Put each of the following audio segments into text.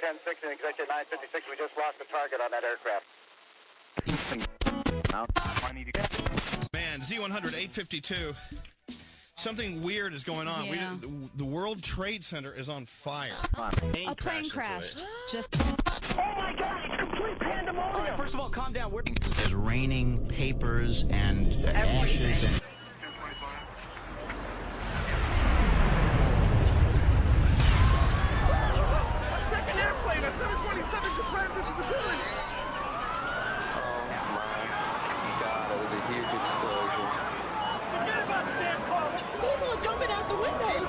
10-6 and executive 956. We just lost the target on that aircraft. Man, Z100, 852. Something weird is going on. Yeah. The World Trade Center is on fire. A plane crashed. Just. Oh my God! It's complete pandemonium. All right, first of all, calm down. There's raining papers and ashes and. Second airplane, a 727 just ran into the facility. Oh my God, it was a huge explosion. Forget about the damn car. People are jumping out the windows.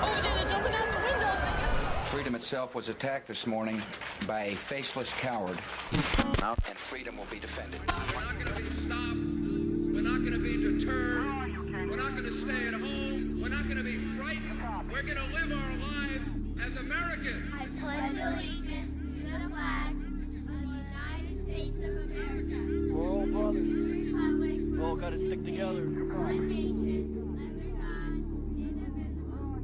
Over there, they're jumping out the windows. Freedom itself was attacked this morning by a faceless coward, and freedom will be defended. We're not going to be stopped. We're not going to be deterred. We're not going to stay at home. We're not going to be frightened. We're going to live our lives as Americans. I pledge allegiance to the flag of the United States of America. We're all brothers. We all got to stick together. One nation, under God, indivisible.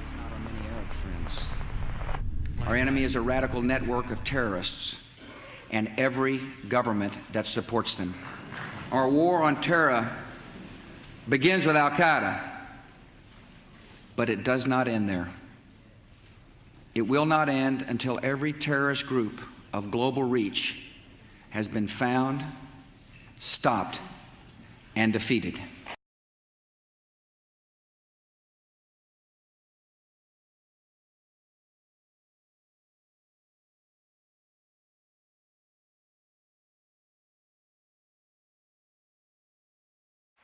It's not our many Arab friends. Our enemy is a radical network of terrorists and every government that supports them. Our war on terror begins with Al-Qaeda, but it does not end there. It will not end until every terrorist group of global reach has been found, stopped, and defeated.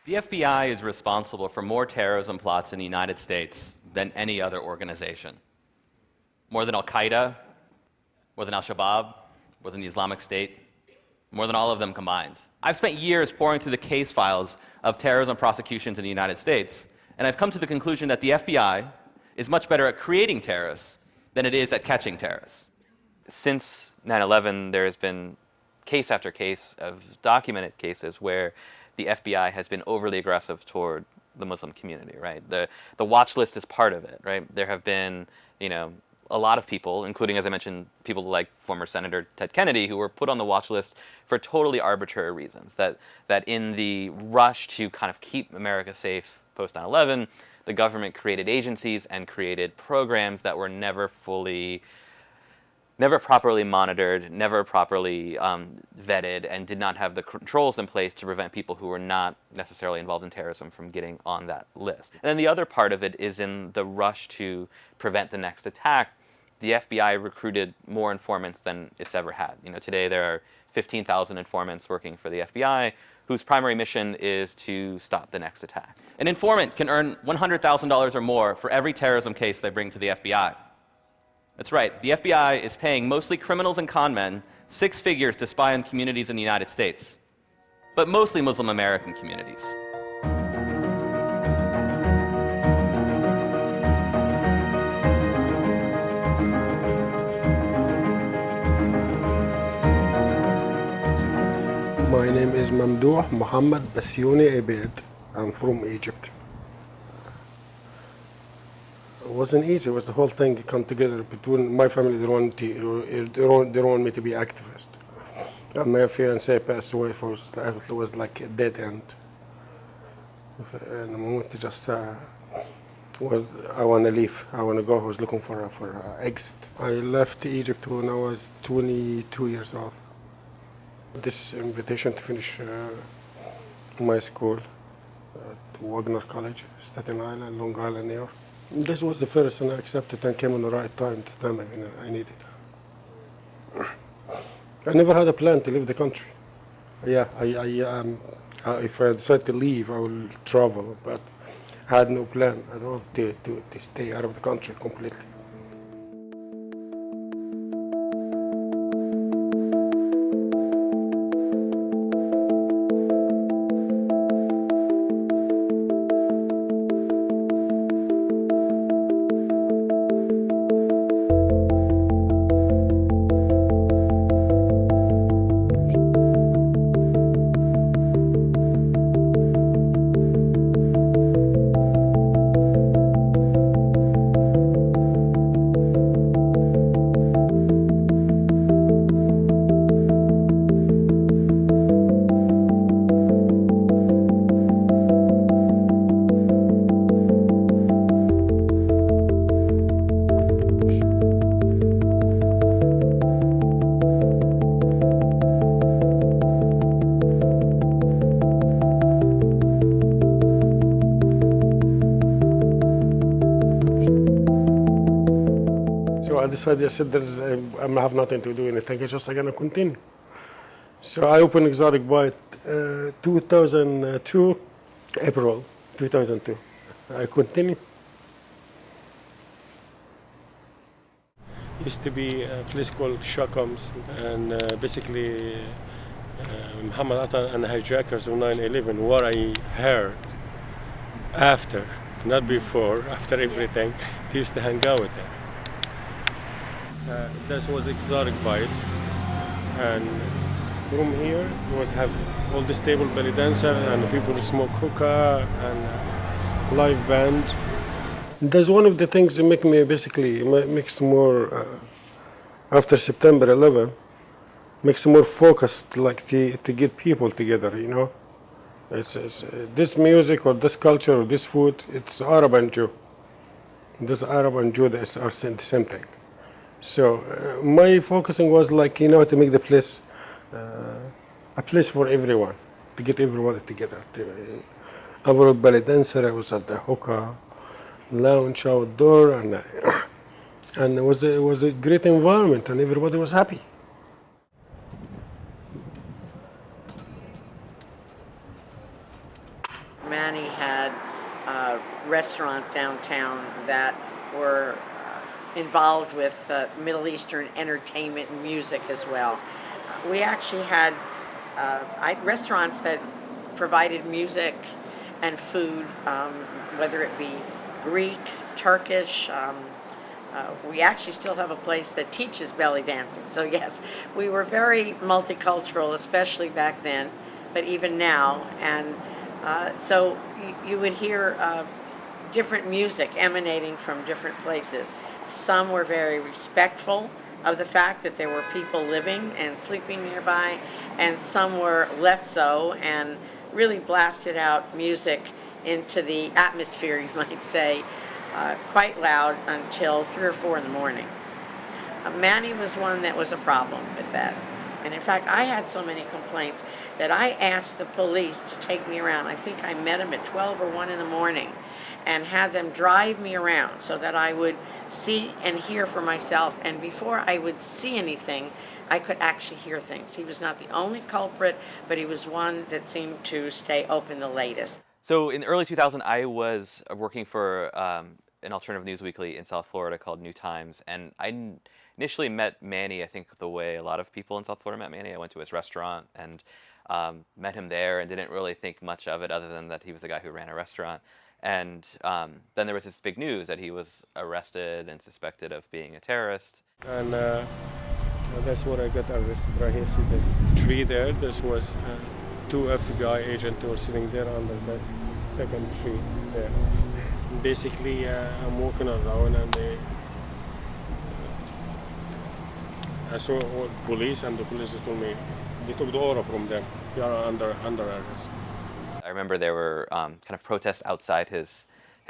The FBI is responsible for more terrorism plots in the United States than any other organization. More than Al-Qaeda, more than Al-Shabaab, more than the Islamic State, more than all of them combined. I've spent years poring through the case files of terrorism prosecutions in the United States, and I've come to the conclusion that the FBI is much better at creating terrorists than it is at catching terrorists. Since 9/11, there has been case after case of documented cases where the FBI has been overly aggressive toward the Muslim community, right? The watch list is part of it, right? There have been, a lot of people, including, as I mentioned, people like former Senator Ted Kennedy, who were put on the watch list for totally arbitrary reasons. That in the rush to kind of keep America safe post 9/11, the government created agencies and created programs that were never properly monitored, never properly vetted, and did not have the controls in place to prevent people who were not necessarily involved in terrorism from getting on that list. And then the other part of it is in the rush to prevent the next attack, the FBI recruited more informants than it's ever had. Today there are 15,000 informants working for the FBI whose primary mission is to stop the next attack. An informant can earn $100,000 or more for every terrorism case they bring to the FBI. That's right, the FBI is paying mostly criminals and con men 6 figures to spy on communities in the United States, but mostly Muslim American communities. My name is Mamdouh Muhammad Basyouni Abed. I'm from Egypt. It wasn't easy. It was the whole thing come together between my family. They don't want me to be activist. And my fiancée passed away. It was like a dead end. And the moment just I want to leave. I want to go. I was looking for exit. I left Egypt when I was 22 years old. This invitation to finish my school at Wagner College, Staten Island, Long Island, New York. This was the first, and I accepted and came on the right time, the time I needed. I never had a plan to leave the country. Yeah, if I decide to leave, I will travel, but I had no plan at all to stay out of the country completely. I decided, I said, I have nothing to do anything. It's just I'm going to continue. So I opened Exotic Bite 2002, April 2002. I continue. Used to be a place called Shakams, and basically Muhammad Atta and the hijackers of 9/11, what I heard after, not before, after everything, they used to hang out with them. That was Exotic Bites, and from here was have all this table belly dancer and the people who smoke hookah and live band. That's one of the things that make me basically makes more after September 11, makes more focused, like to get people together. You know, it's this music or this culture or this food. It's Arab and Jew. This Arab and Jew are the same thing. So my focusing was like, you know, to make the place a place for everyone, to get everyone together. I was a ballet dancer. I was at the hookah lounge outdoor, and it was a great environment, and everybody was happy. Manny had restaurants downtown that were involved with Middle Eastern entertainment and music as well. We actually had restaurants that provided music and food, whether it be Greek, Turkish. We actually still have a place that teaches belly dancing. So yes, we were very multicultural, especially back then, but even now. And so you would hear different music emanating from different places. Some were very respectful of the fact that there were people living and sleeping nearby, and some were less so and really blasted out music into the atmosphere, you might say, quite loud until 3 or 4 in the morning. Manny was one that was a problem with that. And in fact, I had so many complaints that I asked the police to take me around. I think I met him at 12 or 1 in the morning and had them drive me around so that I would see and hear for myself. And before I would see anything, I could actually hear things. He was not the only culprit, but he was one that seemed to stay open the latest. So in early 2000, I was working for an alternative news weekly in South Florida called New Times, and I initially met Manny, I think the way a lot of people in South Florida met Manny. I went to his restaurant and met him there and didn't really think much of it other than that he was a guy who ran a restaurant. And then there was this big news that he was arrested and suspected of being a terrorist. And that's what I got arrested. Right here, see the tree there? This was 2 FBI agents who were sitting there under the second tree there. Basically, I'm walking around and I saw police, and the police told me they took the order from them. They are under arrest. I remember there were kind of protests outside his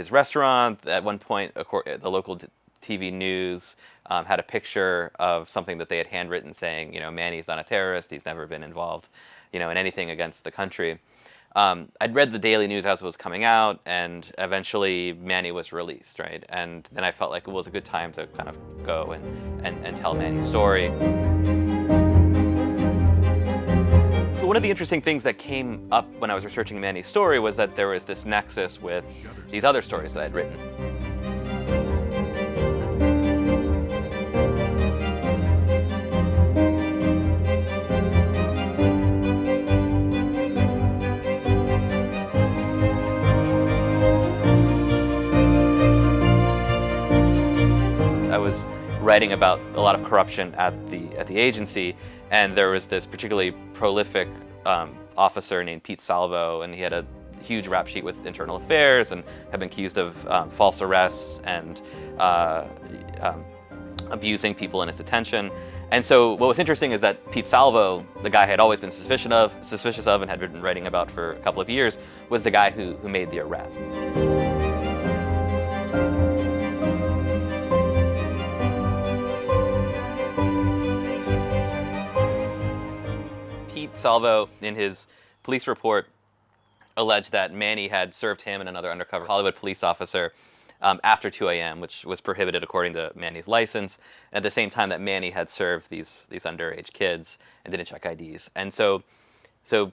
restaurant. At one point, the local TV news had a picture of something that they had handwritten saying, you know, Manny's not a terrorist. He's never been involved, you know, in anything against the country. I'd read the daily news as it was coming out, and eventually Manny was released, right? And then I felt like it was a good time to kind of go and tell Manny's story. So one of the interesting things that came up when I was researching Manny's story was that there was this nexus with these other stories that I'd written. I was writing about a lot of corruption at the agency, and there was this particularly prolific officer named Pete Salvo, and he had a huge rap sheet with Internal Affairs and had been accused of false arrests and abusing people in his detention. And so what was interesting is that Pete Salvo, the guy I had always been suspicious of and had been writing about for a couple of years, was the guy who made the arrest. Pete Salvo, in his police report, alleged that Manny had served him and another undercover Hollywood police officer after 2 a.m., which was prohibited according to Manny's license, at the same time that Manny had served these underage kids and didn't check IDs. And so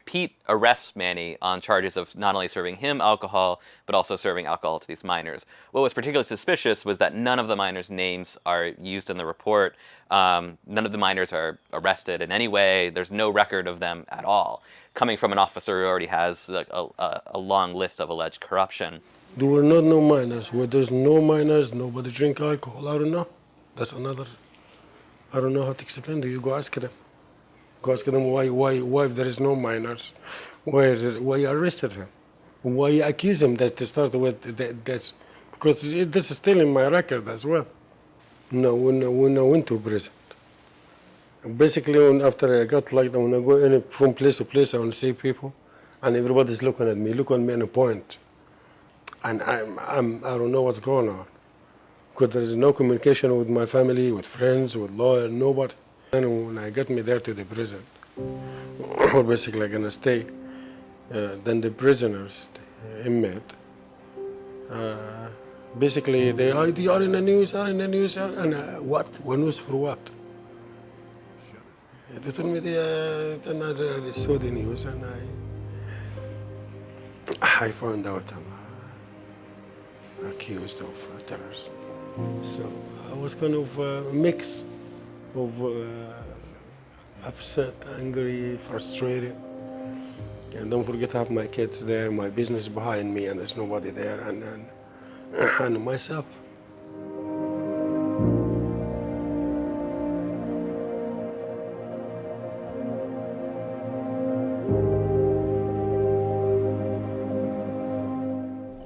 Pete arrests Manny on charges of not only serving him alcohol, but also serving alcohol to these minors. What was particularly suspicious was that none of the minors' names are used in the report. None of the minors are arrested in any way. There's no record of them at all, coming from an officer who already has like a long list of alleged corruption. There were no minors. Where there's no minors, nobody drink alcohol. I don't know. That's another. I don't know how to explain to you. Go ask them. Go ask them why if there is no minors, why you arrested him, why you accuse him that they started with that's because this is still in my record as well. No, when I went to prison, basically after I got locked down, when I go from place to place, I want to see people, and everybody's looking at me and point, and I don't know what's going on, because there is no communication with my family, with friends, with lawyer, nobody. And when I got me there to the prison, or basically gonna stay, then the prisoners, the inmate, basically they are in the news, and what? What news for what? They told me then I saw the news and I found out I'm accused of terrorism. So I was kind of mixed of upset, angry, frustrated. And don't forget I have my kids there, my business behind me, and there's nobody there, and myself.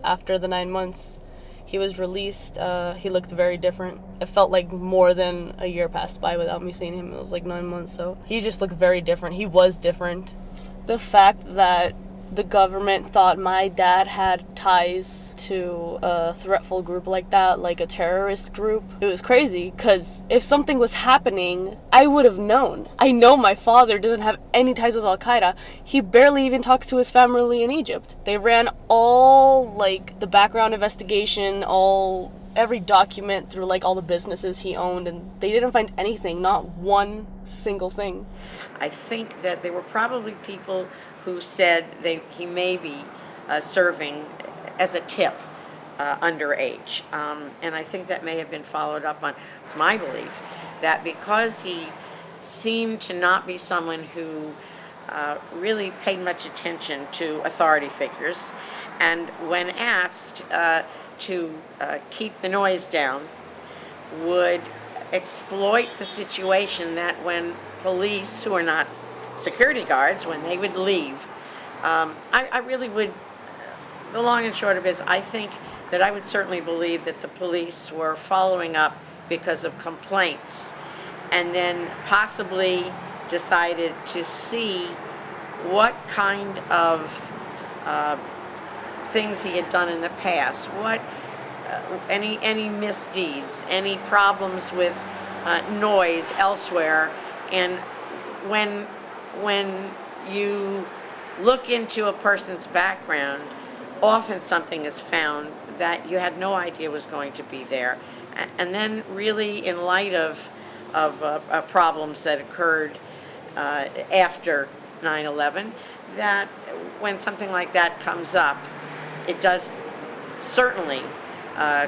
After the 9 months, he was released. He looked very different. It felt like more than a year passed by without me seeing him. It was like 9 months, so he just looked very different. He was different. The fact that the government thought my dad had ties to a threatful group like that, like a terrorist group, it was crazy, because if something was happening, I would have known. I know my father doesn't have any ties with Al-Qaeda. He barely even talks to his family in Egypt. They ran all, like, the background investigation, every document through, like, all the businesses he owned, and they didn't find anything, not one single thing. I think that there were probably people who said he may be serving as a tip underage. And I think that may have been followed up on, it's my belief, that because he seemed to not be someone who really paid much attention to authority figures, and when asked to keep the noise down, would exploit the situation that when police, who are not security guards, when they would leave, I really would, the long and short of it is, I think that I would certainly believe that the police were following up because of complaints, and then possibly decided to see what kind of things he had done in the past, what any misdeeds, any problems with noise elsewhere. And when you look into a person's background, often something is found that you had no idea was going to be there. And then really in light of problems that occurred after 9/11, that when something like that comes up, it does certainly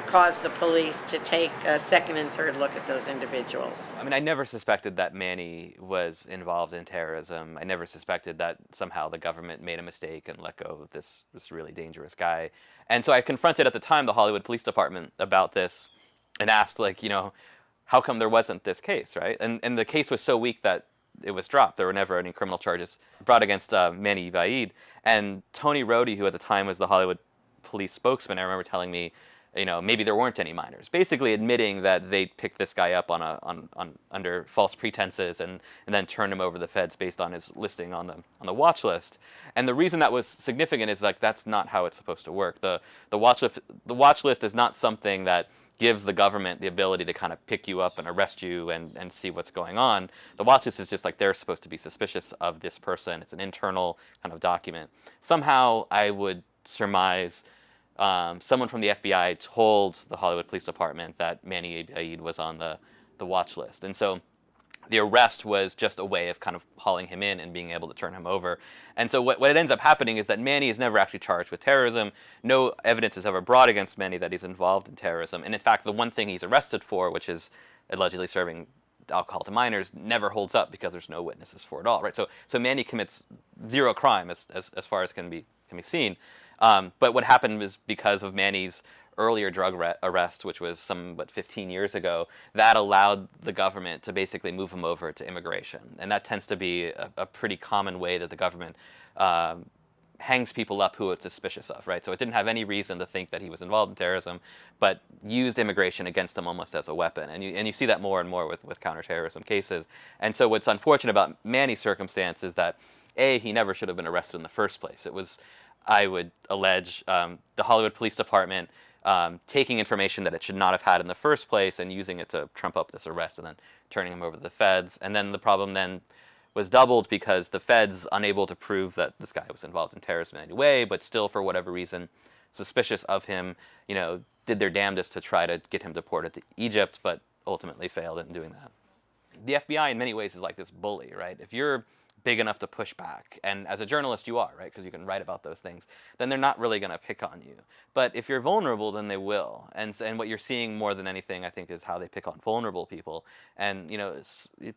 cause the police to take a second and third look at those individuals. I mean, I never suspected that Manny was involved in terrorism. I never suspected that somehow the government made a mistake and let go of this really dangerous guy. And so I confronted at the time the Hollywood Police Department about this and asked, like, how come there wasn't this case, right? And the case was so weak that it was dropped. There were never any criminal charges brought against Manny Vaid. And Tony Rohde, who at the time was the Hollywood police spokesman, I remember telling me, maybe there weren't any minors, basically admitting that they picked this guy up under false pretenses and then turned him over to the feds based on his listing on the watch list. And the reason that was significant is that's not how it's supposed to work. The watch list is not something that gives the government the ability to kind of pick you up and arrest you and see what's going on. The watch list is just like they're supposed to be suspicious of this person. It's an internal kind of document. Somehow I would surmise someone from the FBI told the Hollywood Police Department that Manny Abiaid was on the watch list. And so the arrest was just a way of kind of hauling him in and being able to turn him over. And so what ends up happening is that Manny is never actually charged with terrorism. No evidence is ever brought against Manny that he's involved in terrorism. And in fact, the one thing he's arrested for, which is allegedly serving alcohol to minors, never holds up because there's no witnesses for it all, right? So Manny commits zero crime as far as can be seen. But what happened was because of Manny's earlier drug arrest, which was 15 years ago, that allowed the government to basically move him over to immigration. And that tends to be a pretty common way that the government hangs people up who it's suspicious of, right? So it didn't have any reason to think that he was involved in terrorism, but used immigration against him almost as a weapon. And you see that more and more with counterterrorism cases. And so what's unfortunate about Manny's circumstance is that, A, he never should have been arrested in the first place. It was, I would allege, the Hollywood Police Department taking information that it should not have had in the first place and using it to trump up this arrest and then turning him over to the feds. And then the problem then was doubled because the feds, unable to prove that this guy was involved in terrorism in any way, but still for whatever reason suspicious of him, did their damnedest to try to get him deported to Egypt, but ultimately failed in doing that. The FBI in many ways is like this bully, right? If you're big enough to push back, and as a journalist you are, right, because you can write about those things, then they're not really going to pick on you. But if you're vulnerable, then they will. And what you're seeing more than anything, I think, is how they pick on vulnerable people. And,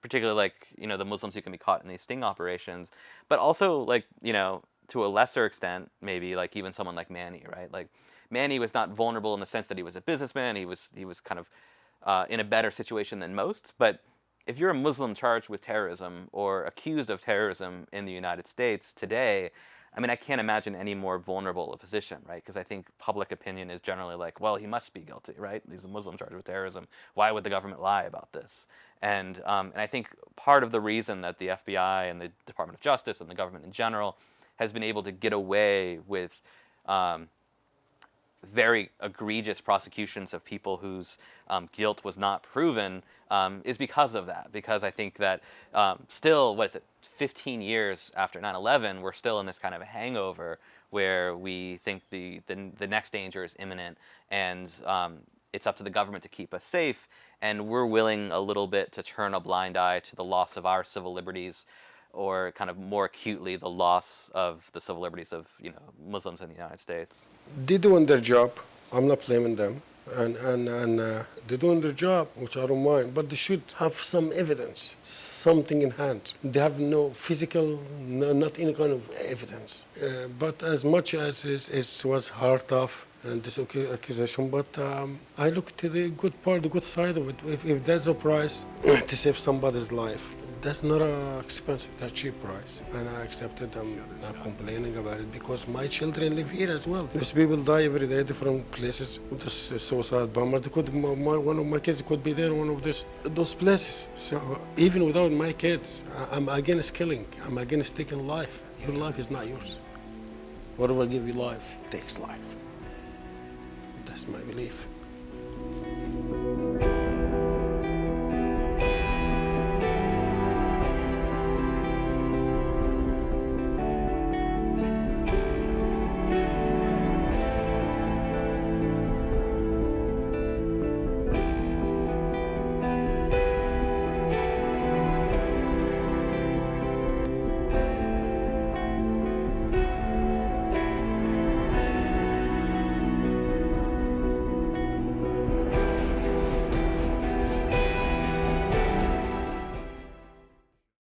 particularly like, the Muslims who can be caught in these sting operations, but also like, to a lesser extent, maybe like even someone like Manny, right? Like Manny was not vulnerable in the sense that he was a businessman. He was kind of in a better situation than most, but if you're a Muslim charged with terrorism or accused of terrorism in the United States today, I mean, I can't imagine any more vulnerable a position, right? Because I think public opinion is generally like, well, he must be guilty, right? He's a Muslim charged with terrorism. Why would the government lie about this? And I think part of the reason that the FBI and the Department of Justice and the government in general has been able to get away with very egregious prosecutions of people whose guilt was not proven is because of that. Because I think that still, 15 years after 9/11, we're still in this kind of a hangover where we think the next danger is imminent, and it's up to the government to keep us safe, and we're willing a little bit to turn a blind eye to the loss of our civil liberties, or kind of more acutely the loss of the civil liberties of Muslims in the United States. They're doing their job. I'm not blaming them, and they're doing their job, which I don't mind. But they should have some evidence, something in hand. They have no physical, not any kind of evidence. But as much as it was hard off and this accusation, but I look to the good part, the good side of it. If there's a price to save somebody's life, that's not expensive, that's cheap price. And I accepted. I'm not complaining about it because my children live here as well. These people die every day, different places. This suicide bomber, one of my kids could be there in one of those places. So even without my kids, I'm against killing. I'm against taking life. Your life is not yours. Whatever give you life takes life. That's my belief.